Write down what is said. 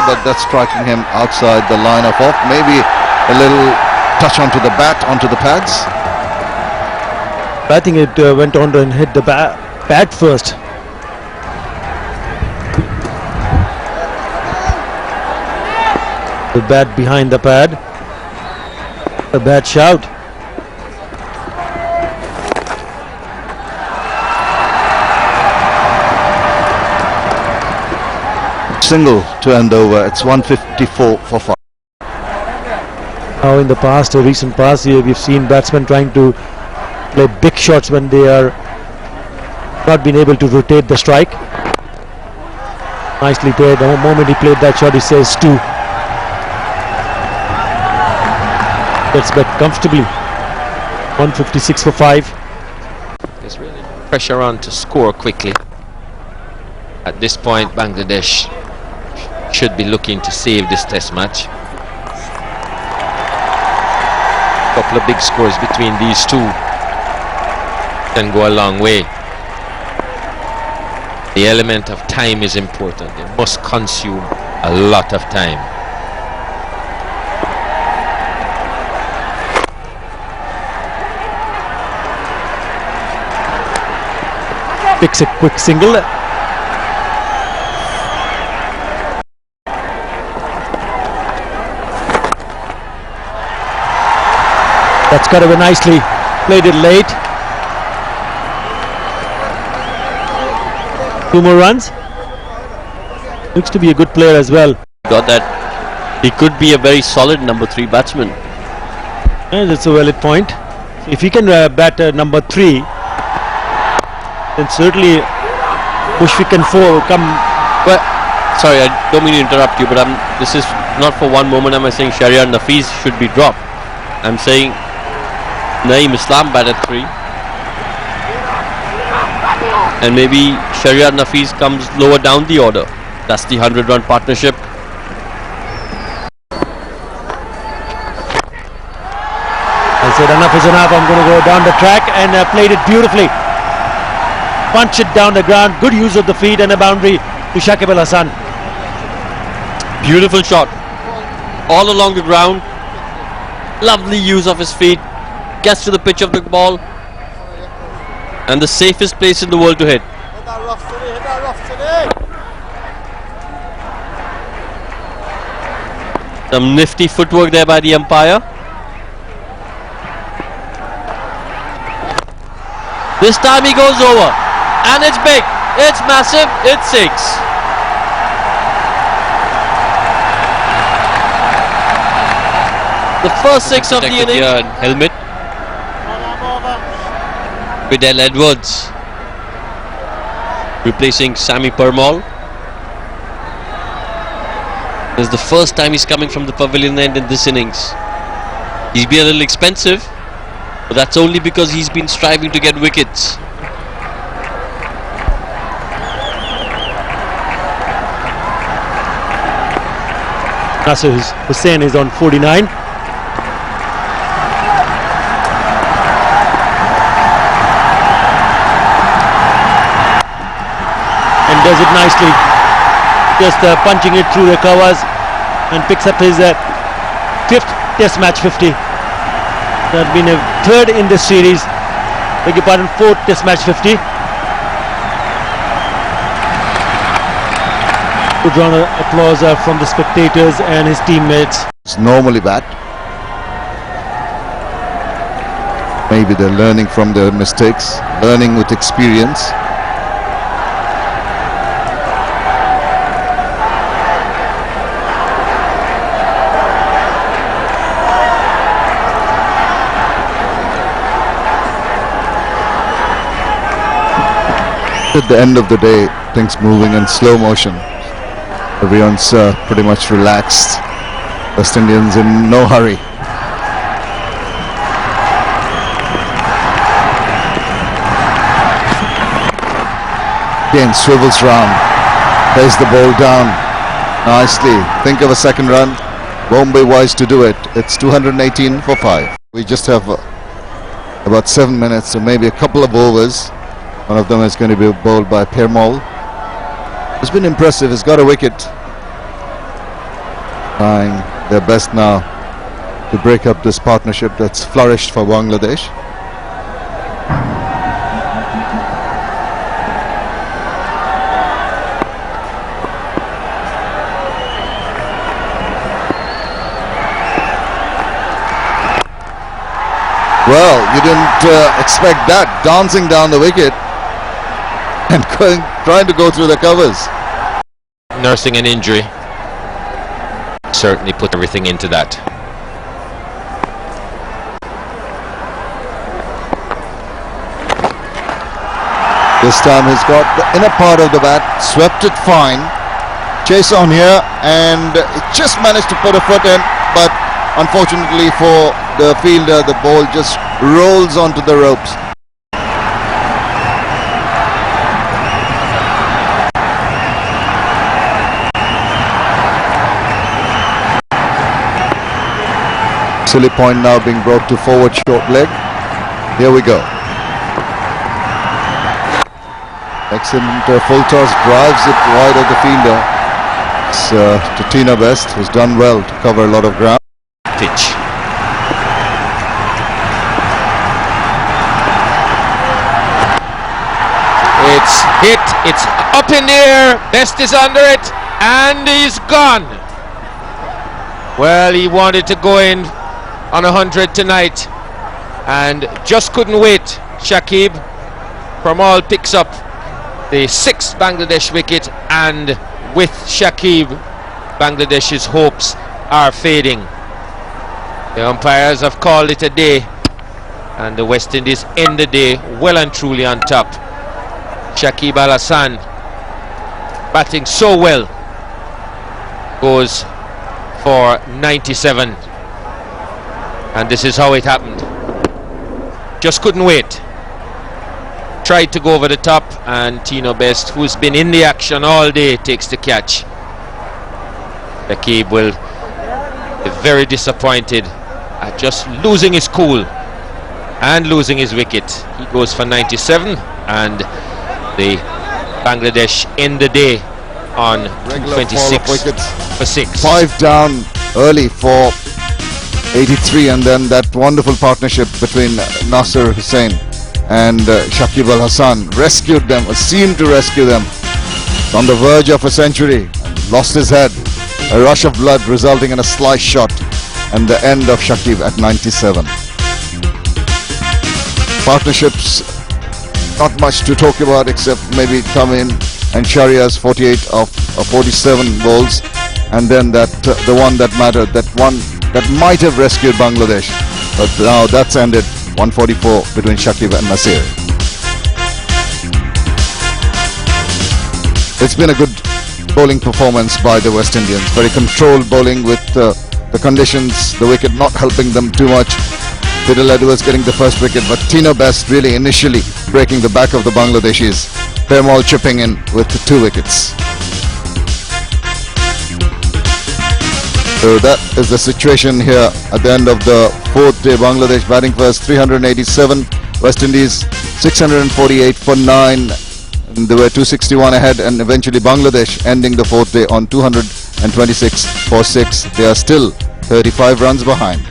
but that's striking him outside the line of off. Maybe a little touch onto the bat, onto the pads. I think it went on and hit the pad first. The bat behind the pad. A bad shout. Single to end over. It's 154 for 5. Now in the past, recent past, we've seen batsmen trying to play big shots when they are not been able to rotate the strike. Nicely played. The moment he played that shot, he says 2. Gets back comfortably. 156 for 5. There's really pressure on to score quickly. At this point, Bangladesh should be looking to save this test match. A couple of big scores between these two can go a long way. The element of time is important. They must consume a lot of time. Picks a quick single. That's got away nicely. Played it late. 2 more runs. Looks to be a good player as well. Got that. He could be a very solid number 3 batsman. And that's a valid point. If he can bat number 3, then certainly Mushfiq and 4 come. Well, sorry, I don't mean to interrupt you, but this is not for one moment am I saying Shahriar Nafees should be dropped. I'm saying Naeem Islam bat at 3, and maybe Shahriar Nafees comes lower down the order. That's the 100-run partnership. I said enough is enough. I'm going to go down the track, and played it beautifully. Punch it down the ground. Good use of the feet and a boundary to Shakib Al Hasan. Beautiful shot all along the ground. Lovely use of his feet. Gets to the pitch of the ball, and the safest place in the world to hit. Some nifty footwork there by the umpire. This time he goes over, and it's big, it's massive, it's 6. The first 6 of the innings. Helmet. Vidal Edwards replacing Sammy Parmal. This is the first time he's coming from the pavilion end in this innings. He's been a little expensive, but that's only because he's been striving to get wickets. Nasir Hussain is on 49. And does it nicely, just punching it through the covers, and picks up his 5th test match 50. That has been a 3rd in this series. Beg your pardon, 4th test match 50. Good round of applause from the spectators and his teammates. It's normally bad. Maybe they're learning from their mistakes, learning with experience. At the end of the day, things moving in slow motion. Everyone's pretty much relaxed. West Indians in no hurry. Again swivels round, plays the ball down nicely. Think of a second run. Won't be wise to do it. It's 218 for 5. We just have about 7 minutes, so maybe a couple of overs. One of them is going to be bowled by Parmal. It's been impressive. He's got a wicket. trying their best now to break up this partnership that's flourished for Bangladesh. Well, you didn't expect that, dancing down the wicket and trying to go through the covers. Nursing an injury. Certainly put everything into that. This time he's got the inner part of the bat, swept it fine. Chase on here, and it just managed to put a foot in, but unfortunately for the fielder, the ball just rolls onto the ropes. Silly point now being brought to forward short leg. Here we go. Excellent full toss, drives it wide of the fielder. It's to WI.Shivnarine, who's done well to cover a lot of ground. Pitch. It's hit, it's up in the air, Best is under it, and he's gone. Well, he wanted to go in on 100 tonight and just couldn't wait. Shakib from all picks up the 6th Bangladesh wicket, and with Shakib, Bangladesh's hopes are fading. The umpires have called it a day, and the West Indies end the day well and truly on top. Shakib Al Hasan, batting so well, goes for 97, and this is how it happened. Just couldn't wait. Tried to go over the top, and WI.Shivnarine, who's been in the action all day, takes the catch. Shakib will be very disappointed at just losing his cool and losing his wicket. He goes for 97, and the Bangladesh end the day on 26 for 6. 5 down early for 83, and then that wonderful partnership between Nasir Hussain and Shakib Al Hasan rescued them, or seemed to rescue them, on the verge of a century. Lost his head, a rush of blood resulting in a slice shot, and the end of Shakib at 97. Partnerships, not much to talk about except maybe Tamin and Sharia's 48 of 47 balls, and then that the one that mattered, that one that might have rescued Bangladesh, but now that's ended. 144 between Shakib and Nasir. It's been a good bowling performance by the West Indians. Very controlled bowling with the conditions, the wicket not helping them too much. Fiddle Edwards getting the first wicket, but WI.Shivnarine really initially breaking the back of the Bangladeshis. Permal chipping in with the 2 wickets. So that is the situation here at the end of the 4th day. Bangladesh batting first, 387. West Indies 648 for 9. And they were 261 ahead, and eventually Bangladesh ending the 4th day on 226 for 6. They are still 35 runs behind.